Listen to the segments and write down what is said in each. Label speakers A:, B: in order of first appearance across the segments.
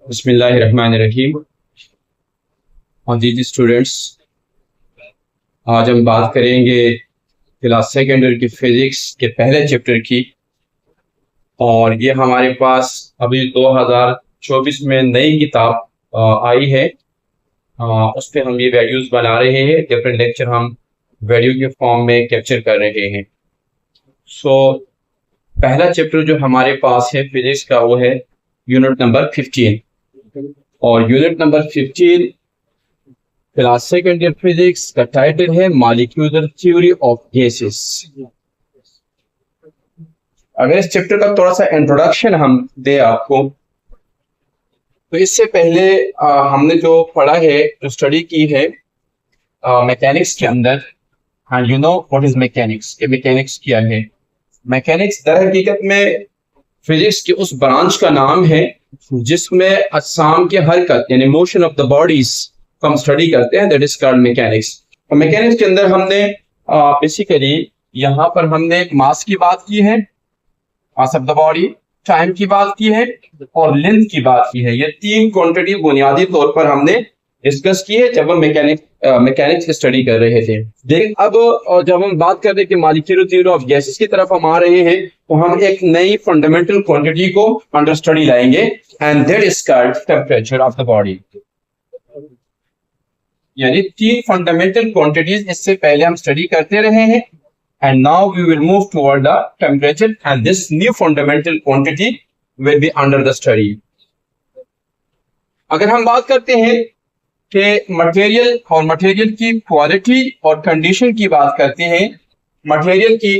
A: बिस्मिल्लाहिर्रहमानिर्रहीम। और जी स्टूडेंट्स, आज हम बात करेंगे क्लास सेकेंड ईयर की फिजिक्स के पहले चैप्टर की। और ये हमारे पास अभी 2024 में नई किताब आई है। उस पर हम ये वैल्यूज बना रहे हैं। डिफरेंट लेक्चर हम वीडियो के फॉर्म में कैप्चर कर रहे हैं। सो पहला चैप्टर जो हमारे पास है फिजिक्स का वो है यूनिट नंबर 15। और unit number 15 class second year physics का टाइटल है मॉलिक्यूलर थ्योरी ऑफ गैसेस। अगर इस चैप्टर का थोड़ा सा इंट्रोडक्शन हम दे आपको, तो इससे पहले हमने जो पढ़ा है, जो स्टडी की है मैकेनिक्स के अंदर, and you know what is mechanics. ये मैकेनिक्स क्या है? मैकेनिक्स दर हकीकत में फिजिक्स के उस ब्रांच का नाम है जिसमें अजसाम के हरकत यानी मोशन ऑफ द बॉडीज को हम स्टडी करते हैं। That is called mechanics. और मैकेनिक्स के अंदर हमने बेसिकली यहाँ पर हमने मास की बात की है, mass of the body, time की बात की है और लेंथ की बात की है। ये तीन क्वांटिटी बुनियादी तौर पर हमने डिस्कस की है जब हम मैकेनिक्स की स्टडी कर रहे थे। लेकिन अब जब हम बात कर रहे हैं कि मॉलिक्यूलर थ्योरी ऑफ गैसेस की तरफ हम आ रहे हैं, तो हम एक नई फंडामेंटल क्वांटिटी को अंडर स्टडी लाएंगे, and that is called temperature of the body. यानी तीन फंडामेंटल क्वांटिटीज इससे पहले हम स्टडी करते रहे हैं, and now we will move toward the temperature, and this new fundamental quantity will be under the study. अगर हम बात करते हैं कि मटेरियल और मटेरियल की क्वालिटी और कंडीशन की बात करते हैं मटेरियल की,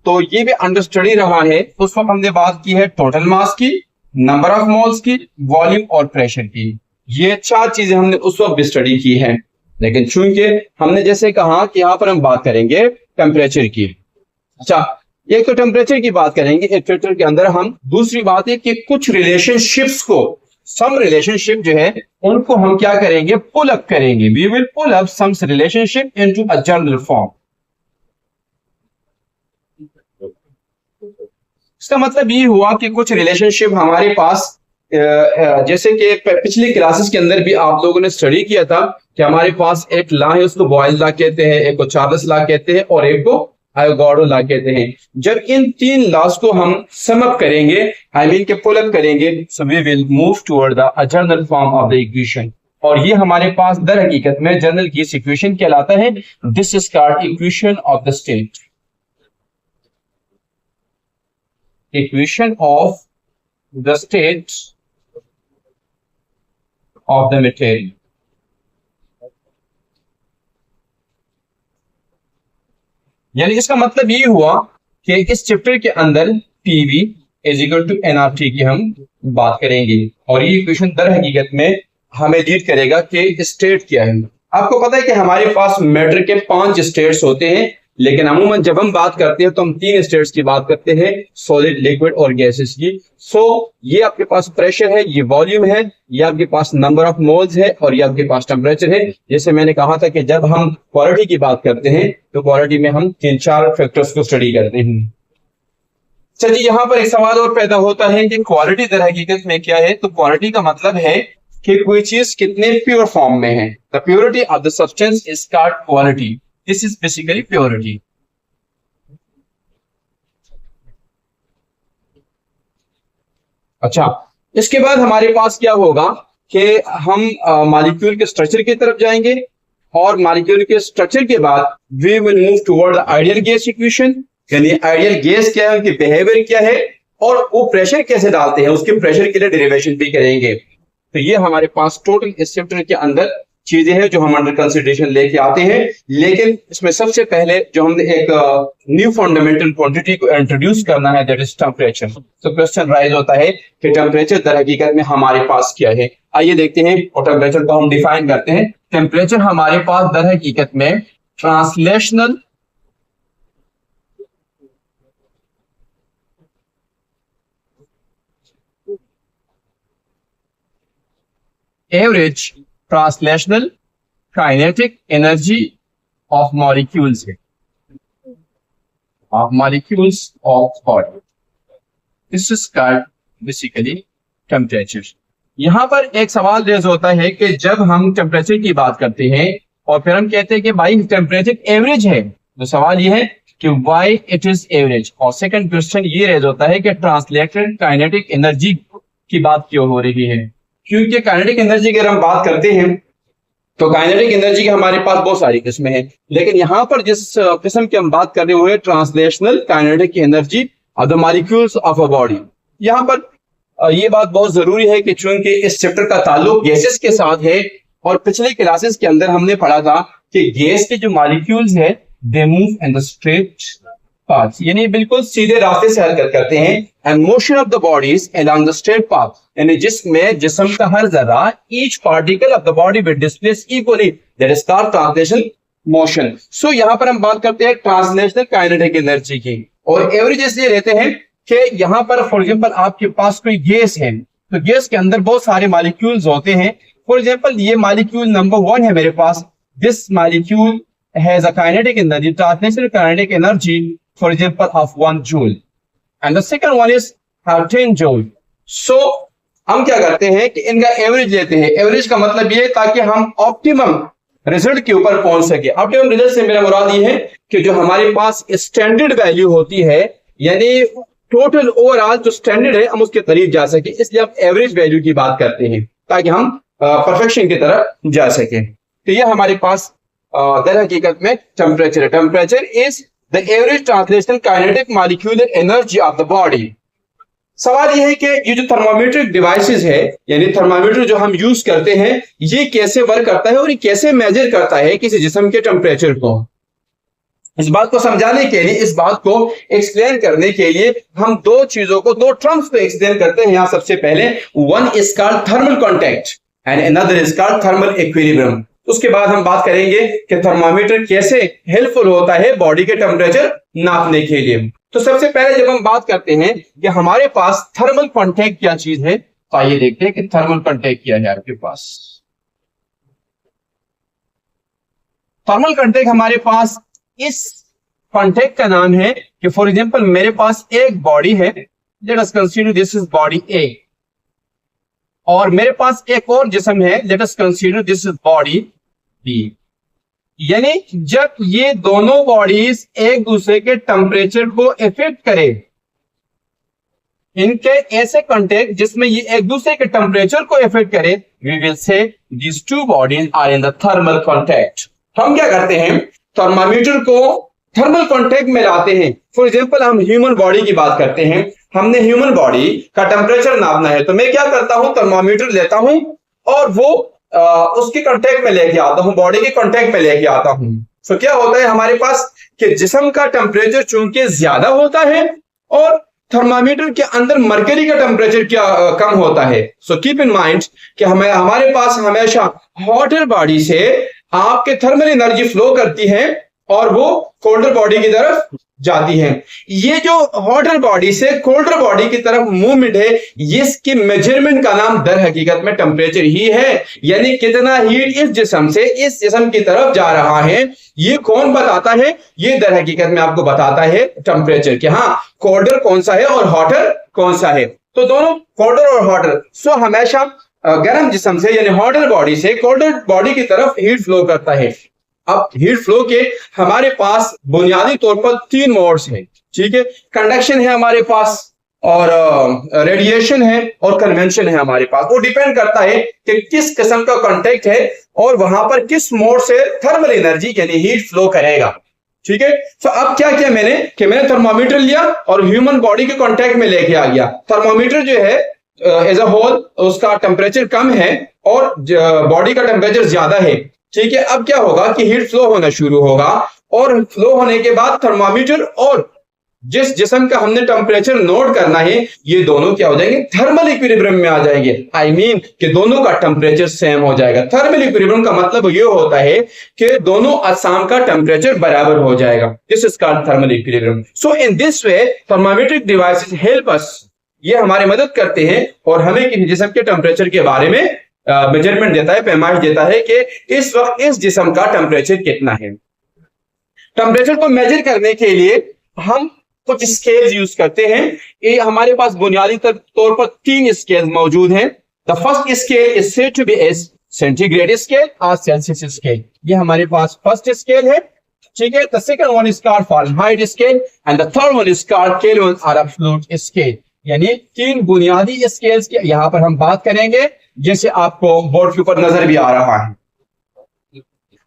A: तो ये भी अंडर स्टडी रहा है। उस वक्त हमने बात की है टोटल मास की, नंबर ऑफ मोल्स की, वॉल्यूम और प्रेशर की। ये चार चीजें हमने उस वक्त भी स्टडी की है। लेकिन चूंकि हमने जैसे कहा कि यहाँ पर हम बात करेंगे टेम्परेचर की। अच्छा, एक तो टेम्परेचर की बात करेंगे एक चैप्टर के अंदर हम। दूसरी बात है कि कुछ रिलेशनशिप्स को, सम रिलेशनशिप जो है उनको हम क्या करेंगे, पुल अप करेंगे। We will pull up some relationship into a general form. इसका मतलब ये हुआ कि कुछ रिलेशनशिप हमारे पास, जैसे कि पिछली क्लासेस के अंदर भी आप लोगों ने स्टडी किया था कि हमारे पास एक लॉ है, उसको बॉयल लॉ कहते हैं, एक को चार्ल्स लॉ कहते हैं और एक को आयोगार्डो लॉ कहते हैं। जब इन तीन लॉज को हम सम अप करेंगे, आई मीन के पुल अप करेंगे, so we will move toward the general form of the equation. और ये हमारे पास दर हकीकत में जनरल की इक्वेशन कहलाता है। This is called equation of the state, equation of the state of the material। यानी इसका मतलब ये हुआ कि इस चैप्टर के अंदर PV is equal to nRT की हम बात करेंगे। और ये इक्वेशन दर हकीकत में हमें लीड करेगा कि स्टेट क्या है। आपको पता है कि हमारे पास मैटर के 5 स्टेट्स होते हैं, लेकिन अमूमन जब हम बात करते हैं तो हम 3 स्टेट्स की बात करते हैं, सॉलिड, लिक्विड और गैसेस की। सो ये आपके पास प्रेशर है, ये वॉल्यूम है, ये आपके पास नंबर ऑफ मोल्स है और ये आपके पास टेम्परेचर है। जैसे मैंने कहा था कि जब हम क्वालिटी की बात करते हैं तो क्वालिटी में हम 3-4 फैक्टर्स को स्टडी करते हैं। अच्छा जी, यहाँ पर एक सवाल और पैदा होता है कि क्वालिटी दर हकीकत में क्या है। तो क्वालिटी का मतलब है कि कोई चीज कितने प्योर फॉर्म में है। The purity of the substance is called quality. This is basically purity। अच्छा, इसके बाद हमारे पास क्या होगा कि हम मॉलिक्यूल के स्ट्रक्चर की तरफ जाएंगे, और मॉलिक्यूल के स्ट्रक्चर के बाद we will move toward the ideal gas equation. यानी आइडियल गैस क्या है, उनकी बिहेवियर क्या है और वो प्रेशर कैसे डालते हैं, उसके प्रेशर के लिए डेरिवेशन भी करेंगे। तो ये हमारे पास टोटल इस चैप्टर के अंदर चीजें हैं जो हम अंडर कंसिडरेशन लेके आते हैं। लेकिन इसमें सबसे पहले जो हमने एक न्यू फंडामेंटल क्वांटिटी को इंट्रोड्यूस करना है, दैट इज टेम्परेचर। तो क्वेश्चन राइज होता है कि टेम्परेचर दर हकीकत में हमारे पास क्या है। आइए देखते हैं और टेम्परेचर को हम डिफाइन करते हैं। टेम्परेचर हमारे पास दर हकीकत में translational average translational kinetic energy of molecules है, of molecules of body. This is called basically temperature. यहाँ पर एक सवाल रेज होता है कि जब हम टेम्परेचर की बात करते हैं और फिर हम कहते हैं कि भाई टेम्परेचर एवरेज है, तो सवाल ये है कि व्हाई इट इज एवरेज। और सेकंड क्वेश्चन ये रेज होता है कि ट्रांसलेटेड काइनेटिक एनर्जी की बात क्यों हो रही है, क्योंकि काइनेटिक एनर्जी की अगर हम बात करते हैं तो काइनेटिक एनर्जी की हमारे पास बहुत सारी किस्में हैं, लेकिन यहाँ पर जिस किस्म की हम बात कर रहे हुए translational kinetic energy of the molecules of a body. यहाँ पर ये बात बहुत जरूरी है कि चूंकि इस चैप्टर का ताल्लुक गैसेस के साथ है और पिछले क्लासेस के अंदर हमने पढ़ा था कि गैस के जो मॉलिक्यूल्स है they move in the straight path, यानी बिल्कुल सीधे रास्ते से हरकत करते हैं, and motion of the bodies along the straight path, यानी जिसमें जिस्म का हर जरा each particle of the body will displace equally, that is called translational motion. So यहाँ पर हम बात करते हैं ट्रांसलेशनल काइनेटिक एनर्जी की, और एवरेज इसलिए लेते हैं कि यहाँ पर फॉर एग्जांपल आपके पास कोई गैस है तो गैस के अंदर बहुत सारे मॉलिक्यूल्स होते हैं। फॉर एग्जांपल ये मॉलिक्यूल नंबर 1 है मेरे पास, this molecule has a kinetic energy, translational kinetic energy for example of 1 joule, and the second one is 10 joule. So हम क्या करते हैं कि इनका एवरेज लेते हैं। एवरेज का मतलब ये ताकि हम ऑप्टिमम रिजल्ट के ऊपर पहुंच सके। ऑप्टिमम रिजल्ट से मेरा मुराद ये है कि जो हमारे पास स्टैंडर्ड वैल्यू होती है, यानी टोटल ओवरऑल जो स्टैंडर्ड है हम उसके करीब जा सके, इसलिए हम एवरेज वैल्यू की बात करते हैं ताकि हम परफेक्शन की तरफ जा सके। तो ये हमारे पास दर हकीकत में टेम्परेचर है। Temperature is the average translational kinetic molecular energy of the body. सवाल यह है कि ये जो थर्मामीटर डिवाइसेस है, यानी थर्मामीटर जो हम यूज करते हैं, ये कैसे वर्क करता है और ये कैसे मेजर करता है किसी जिस्म के टेम्परेचर को। इस बात को समझाने के लिए, इस बात को एक्सप्लेन करने के लिए हम दो चीजों को, दो टर्म्स को एक्सप्लेन करते हैं। यहां सबसे पहले one is called thermal contact and another is called thermal equilibrium. उसके बाद हम बात करेंगे कि थर्मामीटर कैसे हेल्पफुल होता है बॉडी के टेम्परेचर नापने के लिए। तो सबसे पहले जब हम बात करते हैं कि हमारे पास थर्मल कांटेक्ट क्या चीज है, तो आइए देखते हैं कि थर्मल कांटेक्ट क्या है आपके पास। थर्मल कांटेक्ट हमारे पास इस कांटेक्ट का नाम है कि फॉर एग्जांपल मेरे पास एक बॉडी है, let us consider this is body A, और मेरे पास एक और जिस्म है, let us consider this is body B. यानी जब ये दोनों बॉडीज एक दूसरे के टेम्परेचर को इफेक्ट करे, इनके ऐसे कांटेक्ट जिसमें ये एक दूसरे के टेम्परेचर को इफेक्ट करे, we will say these two bodies are in the thermal contact. हम क्या करते हैं, थर्मामीटर को थर्मल कांटेक्ट में लाते हैं। फॉर एग्जांपल हम ह्यूमन बॉडी की बात करते हैं, हमने ह्यूमन बॉडी का टेम्परेचर नापना है, तो मैं क्या करता हूं, थर्मामीटर लेता हूं और वो उसके कांटेक्ट में लेके आता हूं, बॉडी के कांटेक्ट में लेके आता हूं। तो क्या होता है हमारे पास कि जिस्म का टेम्परेचर चूंकि ज्यादा होता है और थर्मामीटर के अंदर मरकरी का टेम्परेचर क्या कम होता है। सो कीप इन माइंड कि हमारे पास हमेशा हॉटर बॉडी से आपके थर्मल एनर्जी फ्लो करती है और वो कोल्डर बॉडी की तरफ जाती है। ये जो हॉटर बॉडी से कोल्डर बॉडी की तरफ मूवमेंट है, इसकी मेजरमेंट का नाम दर हकीकत में टेम्परेचर ही है। यानी कितना हीट इस जिस्म से इस जिस्म की तरफ जा रहा है, ये कौन बताता है, ये दर हकीकत में आपको बताता है टेम्परेचर कि हाँ कोल्डर कौन सा है और हॉटर कौन सा है। तो दोनों कोल्डर और हॉटर, सो हमेशा गर्म जिस्म से यानी हॉटर बॉडी से कोल्डर बॉडी की तरफ हीट फ्लो करता है। अब हीट फ्लो के हमारे पास बुनियादी तौर पर 3 मोड्स हैं, ठीक है। कंडक्शन है हमारे पास, और रेडिएशन है, और कन्वेंशन है हमारे पास। वो डिपेंड करता है कि किस किस्म का कांटेक्ट है और वहां पर किस मोड से थर्मल एनर्जी यानी हीट फ्लो करेगा, ठीक है। तो अब क्या किया मैंने कि मैंने थर्मामीटर लिया और ह्यूमन बॉडी के कांटेक्ट में लेके आ गया। थर्मामीटर जो है एज अ होल उसका टेम्परेचर कम है और बॉडी का टेम्परेचर ज्यादा है, ठीक है। अब क्या होगा कि हीट फ्लो होना शुरू होगा, और फ्लो होने के बाद थर्मामीटर और जिस जिस्म का हमने टेम्परेचर नोट करना है, ये दोनों क्या हो जाएंगे, थर्मल इक्विलिब्रियम में आ जाएंगे। आई मीन कि दोनों का टेम्परेचर सेम हो जाएगा। थर्मल इक्विलिब्रियम का मतलब ये होता है कि दोनों अजसाम का टेम्परेचर बराबर हो जाएगा। This is called thermal equilibrium. So in this way thermometric devices help us, ये हमारी मदद करते हैं और हमें किसी जिस्म के टेम्परेचर के बारे में मेजरमेंट देता है, पैमाइश देता है कि इस वक्त इस जिस्म का टेम्परेचर कितना है। टेम्परेचर को मेजर करने के लिए हम कुछ स्केल्स यूज करते हैं। ये हमारे पास बुनियादी तौर पर 3 स्केल मौजूद हैं। The first scale is said to be a centigrade scale और सेल्सियस स्केल। ये हमारे पास फर्स्ट स्केल है, ठीक है। The second one is called Fahrenheit scale and the third one is called Kelvin और एब्सोल्यूट स्केल। यानी तीन बुनियादी स्केल्स की यहां पर हम बात करेंगे, जैसे आपको बोर्ड के ऊपर नजर भी आ रहा है।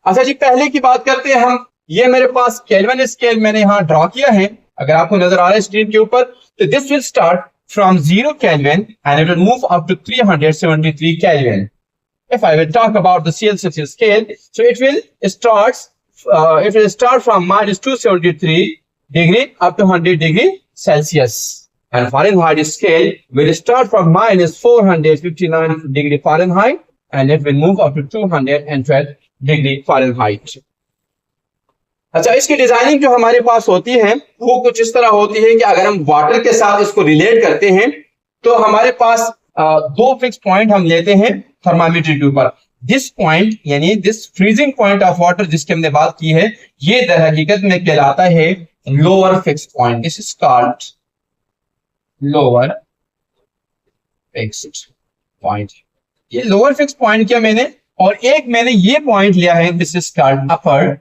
A: अच्छा जी, पहले की बात करते हैं हम। ये मेरे पास केल्विन स्केल मैंने यहां ड्रॉ किया है, अगर आपको नजर आ रहा है स्क्रीन के ऊपर। तो this will start from 0 Kelvin and it will move up to 373 Kelvin. If I will talk about the Celsius scale, so it will start from minus 273 degree up to 100 degree Celsius. And Fahrenheit scale will start from minus 459 degree Fahrenheit and it will move up to 212 degree Fahrenheit. अच्छा, इसकी designing जो हमारे पास होती है वो कुछ इस तरह होती है कि अगर हम वाटर के साथ इसको रिलेट करते हैं तो हमारे पास दो फिक्स पॉइंट हम लेते हैं थर्मामीटर के ऊपर। दिस पॉइंट यानी this freezing point of water जिसकी हमने बात की है, ये दर हकीकत में कहलाता है lower fix point. This is called lower fixed point. ये लोअर फिक्स पॉइंट किया मैंने, और एक मैंने ये पॉइंट लिया है, this is called upper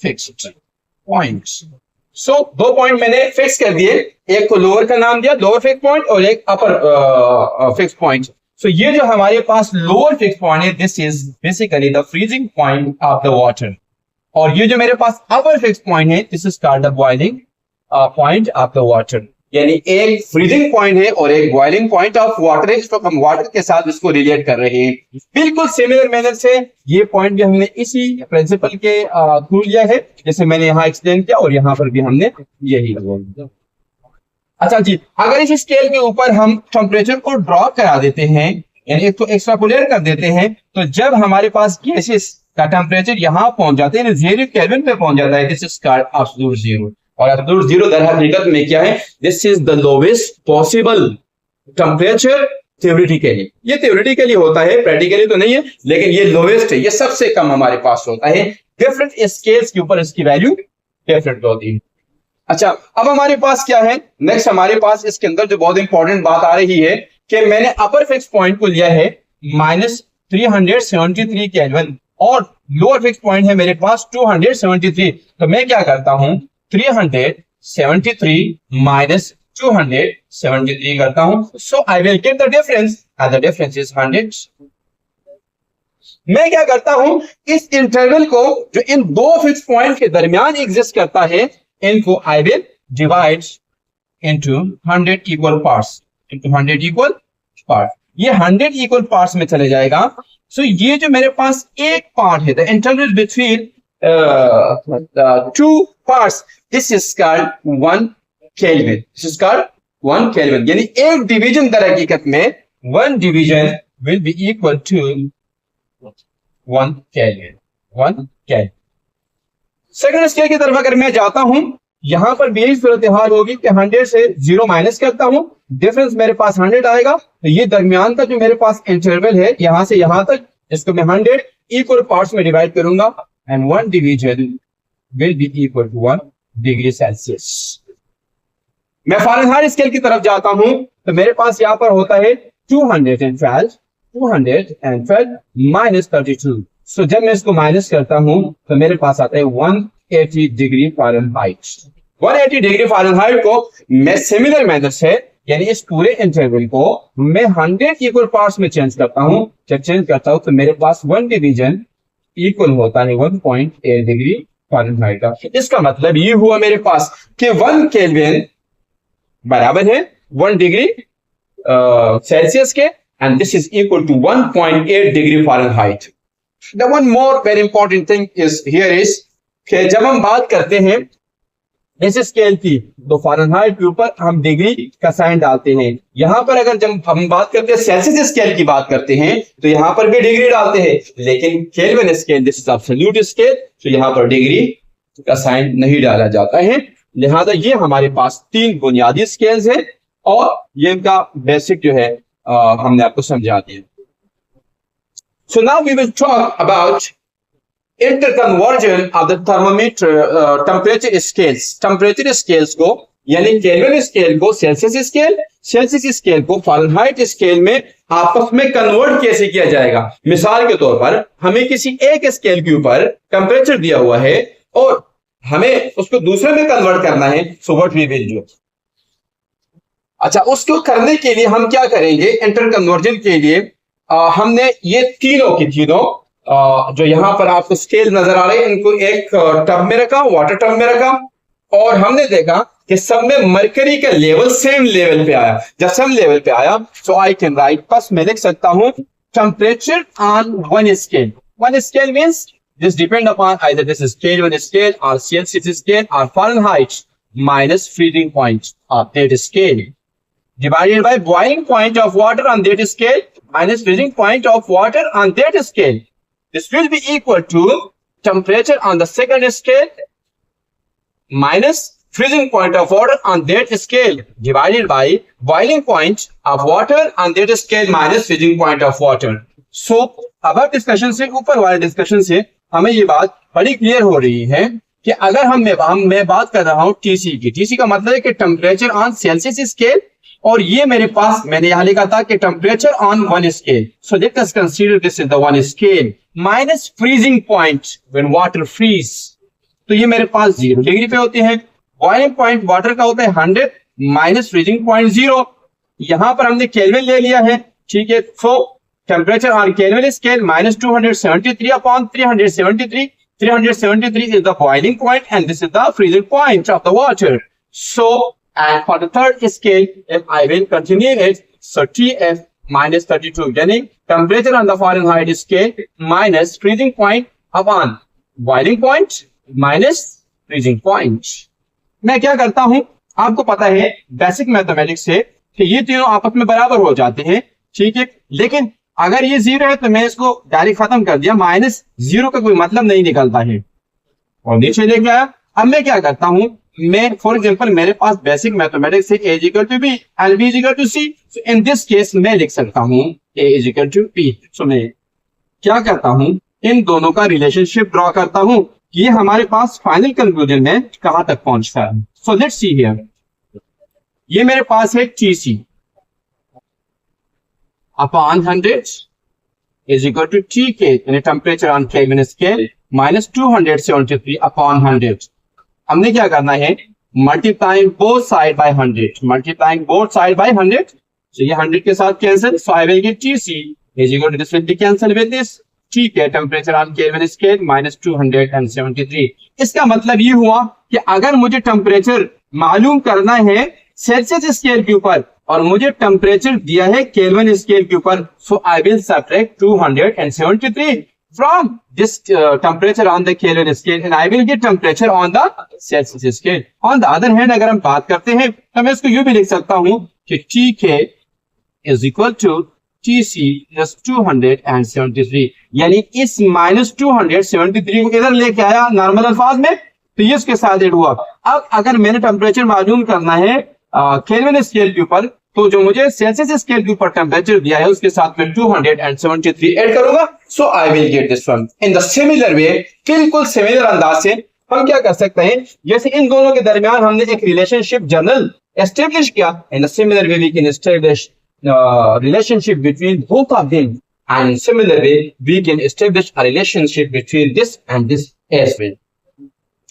A: fixed point. So दो पॉइंट मैंने फिक्स कर दिए, एक को लोअर का नाम दिया लोअर फिक्स पॉइंट और एक अपर फिक्स पॉइंट। सो ये जो हमारे पास लोअर फिक्स पॉइंट है, this is basically the freezing point of the water, और ये जो मेरे पास अपर फिक्स पॉइंट है, this is called the boiling point of the water. यानी एक फ्रीजिंग पॉइंट है और एक बॉइलिंग पॉइंट ऑफ वाटर है। इस वक्त हम वाटर के साथ इसको रिलेट कर रहे हैं। बिल्कुल सिमिलर मैनर से ये पॉइंट भी हमने इसी प्रिंसिपल के थ्रू लिया है, जैसे मैंने यहाँ एक्सप्लेन किया, और यहाँ पर भी हमने यही किया। अच्छा जी, अगर इस स्केल के ऊपर हम टेम्परेचर को ड्रॉ करा देते हैं, यानी इसको एक्स्ट्रापोलेट कर देते हैं, तो जब हमारे पास गैसेस का टेम्परेचर यहाँ पहुंच जाते हैं, 0 केल्विन पे पहुंच जाता है, this is called absolute zero. और एब्सोल्यूट जीरो दर हकीकत में क्या है? This is the lowest possible temperature theoretically. ये थ्योरेटिकली होता है, प्रैक्टिकली तो नहीं है, लेकिन ये लोवेस्ट है, ये सबसे कम हमारे पास होता है। डिफरेंट स्केल्स के ऊपर इसकी वैल्यू डिफरेंट होती है। अच्छा, अब हमारे पास क्या है नेक्स्ट? हमारे पास इसके अंदर जो बहुत इंपॉर्टेंट बात आ रही है कि मैंने अपर फिक्स पॉइंट को लिया है -373 केल्विन और लोअर फिक्स पॉइंट है मेरे पास 273। तो मैं क्या करता हूं, 373 माइनस 273 करता हूं। So I will get the difference and the difference is 100। मैं क्या करता हूं, इस इंटरवल को जो इन दो फिक्स पॉइंट के दरमियान एग्जिस्ट करता है, इनको I will divide into 100 equal parts, into 100 equal part. ये 100 इक्वल पार्ट्स में चले जाएगा। सो ये जो मेरे पास एक पार्ट है, the interval between two parts, this is called 1 Kelvin. This is called 1 Kelvin. यानी एक डिवीजन दर हकीकत में 1 division will be equal to 1 Kelvin. 1 Kelvin. Second scale की तरफ अगर मैं जाता हूं, यहां पर भी यही सूरत हाल होगी कि 100 से 0 माइनस करता हूं, डिफरेंस मेरे पास 100 आएगा। तो ये दरमियान का जो मेरे पास इंटरवल है, यहां से यहां तक, इसको मैं 100 इक्वल पार्ट्स में डिवाइड करूंगा and 1 division will be equal to 1 degree Celsius. मैं फ़ारेनहाइट स्केल की तरफ जाता हूं, तो मेरे पास यहां पर होता है 212 minus 32। सो जब मैं इसको माइनस करता हूं तो मेरे पास आता है 180 डिग्री फ़ारेनहाइट। 180 डिग्री फ़ारेनहाइट को मैं सिमिलर मेथड से, यानी इस पूरे इंटरवल को मैं 100 इक्वल पार्ट्स में चेंज करता हूं। जब चेंज करता हूं तो मेरे पास 1 डिवीजन इक्वल होता है 1.8 डिग्री फ़ारेनहाइट का। इसका मतलब ये हुआ मेरे पास कि 1 केल्विन बराबर है 1 डिग्री सेल्सियस के, and this is equal to 1.8 degree Fahrenheit. The one more very important thing is here is कि जब हम बात करते हैं इस स्केल की, तो फ़ारेनहाइट के ऊपर हम डिग्री का साइन डालते हैं। यहां पर अगर जब हम बात करते हैं सेल्सियस स्केल की बात करते हैं, तो यहां पर भी डिग्री डालते हैं, लेकिन kelvin scale, this is absolute scale, तो यहां पर डिग्री का साइन नहीं डाला जाता है। लिहाजा ये हमारे पास 3 बुनियादी स्केल्स हैं, और ये इनका बेसिक जो है हमने आपको समझा दिया। So now we will talk about interconversion of the thermometer temperature scales. Temperature scales को यानी केल्विन स्केल को सेल्सियस स्केल, सेल्सियस स्केल को फ़ारेनहाइट स्केल में आपस में कन्वर्ट कैसे किया जाएगा। मिसाल के तौर पर हमें किसी एक स्केल के ऊपर टेम्परेचर दिया हुआ है और हमें उसको दूसरे में कन्वर्ट करना है, so what we will do. अच्छा, उसको करने के लिए हम क्या करेंगे, इंटर कन्वर्जन के लिए हमने ये तीनों की तीनों जो यहां पर आपको स्केल नजर आ रहे हैं, इनको एक टब में रखा, वाटर टब में रखा, और हमने देखा कि सब में मरकरी का लेवल सेम लेवल पे आया। जब सेम लेवल पे आया सो आई कैन राइट, बस मैं लिख सकता हूं temperature on one scale. One scale means this depend upon either this is Kelvin scale or Celsius scale or Fahrenheit minus freezing point of that scale divided by boiling point of water on that scale minus freezing point of water on that scale. This will be equal to temperature on the second scale minus freezing point of water on that scale divided by boiling point of water on that scale minus freezing point of water. So अब discussion से, ऊपर वाले discussion से हमें ये बात बड़ी clear हो रही है कि अगर मैं बात कर रहा हूं टीसी की, टीसी का मतलब है कि टेम्परेचर ऑन सेल्सियस स्केल, और ये मेरे पास मैंने यहां लिखा था कि temperature on one scale. So let us consider this is the one scale minus freezing point when water freeze, तो ये मेरे पास 0 डिग्री पे होते हैं। बॉइलिंग पॉइंट वाटर का होता है 100 माइनस फ्रीजिंग पॉइंट 0। यहां पर हमने केल्विन ले लिया है, ठीक है। सो temperature on kelvin scale minus 273 upon 373, 373 is the boiling point and this is the freezing point of the water. So and for the third scale, if I will continue it, so TF minus 32, यानी temperature on the Fahrenheit scale minus freezing point upon boiling point minus freezing point. मैं क्या करता हूं, आपको पता है basic mathematics से कि ये तीनों आपस में बराबर हो जाते हैं, ठीक है। लेकिन अगर ये 0 है तो मैं इसको डायरेक्ट खत्म कर दिया, माइनस 0 का कोई मतलब नहीं निकलता है, और नीचे लेके आया। अब मैं क्या करता हूं, मैं फॉर एग्जांपल मेरे पास बेसिक मैथमेटिक्स से A equal to B and B equal to C, so in this case मैं लिख सकता हूं A equal to B। So मैं क्या करता हूं, इन दोनों का रिलेशनशिप ड्रॉ करता हूं, ये हमारे पास फाइनल कंक्लूजन में कहां तक पहुंचता है। सो लेट्स सी हियर, ये मेरे पास है TC upon 100 is equal to TK, यानी temperature on kelvin scale minus 273 upon 100। हमने क्या करना है, multiplying both side by 100, multiplying both side by 100, so ये 100 के साथ cancel, so I will get TC is equal to this will be cancel with this TK, temperature on kelvin scale minus 273। इसका मतलब ये हुआ कि अगर मुझे टेम्परेचर मालूम करना है सेल्सियस स्केल के ऊपर और मुझे टेम्परेचर दिया है केल्विन स्केल के ऊपर, so I will subtract 273 from this temperature on the Kelvin scale and I will get temperature on the Celsius scale. On the other hand, अगर हम बात करते हैं तो मैं इसको यूं भी लिख सकता हूं कि TK is equal to TC plus 273, यानी इस माइनस 273 को इधर लेके आया नॉर्मल अल्फाज में, तो ये इसके साथ ऐड हुआ। अब अगर मैंने टेम्परेचर मालूम करना है केल्विन स्केल के ऊपर, तो जो मुझे सेल्सियस स्केल के ऊपर टेम्परेचर दिया है उसके साथ में 273 ऐड करूंगा, so I will get this one. In the similar way, बिल्कुल सिमिलर अंदाज से हम क्या कर सकते हैं, जैसे इन दोनों के दरमियान हमने एक रिलेशनशिप जनरल एस्टेब्लिश किया, in the similar way we can establish relationship between both of them, and in similar way we can establish a relationship between this and this as well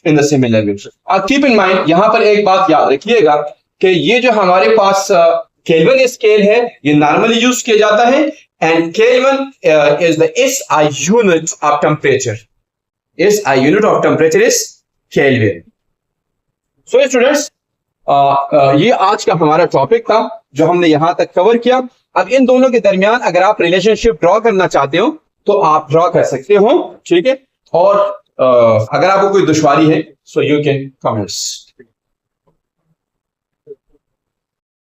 A: in the similar way. Keep in mind, यहां पर एक बात याद रखिएगा कि ये जो हमारे पास केल्विन स्केल है ये नॉर्मली यूज किया जाता है, and kelvin is the SI unit of temperature, SI unit of temperature is kelvin. So students, ये आज का हमारा टॉपिक था जो हमने यहां तक कवर किया। अब इन दोनों के दरमियान अगर आप रिलेशनशिप ड्रॉ करना चाहते हो तो आप ड्रॉ कर सकते हो, ठीक है। और अगर आपको कोई दुश्वारी है सो यू कैन कमेंट्स।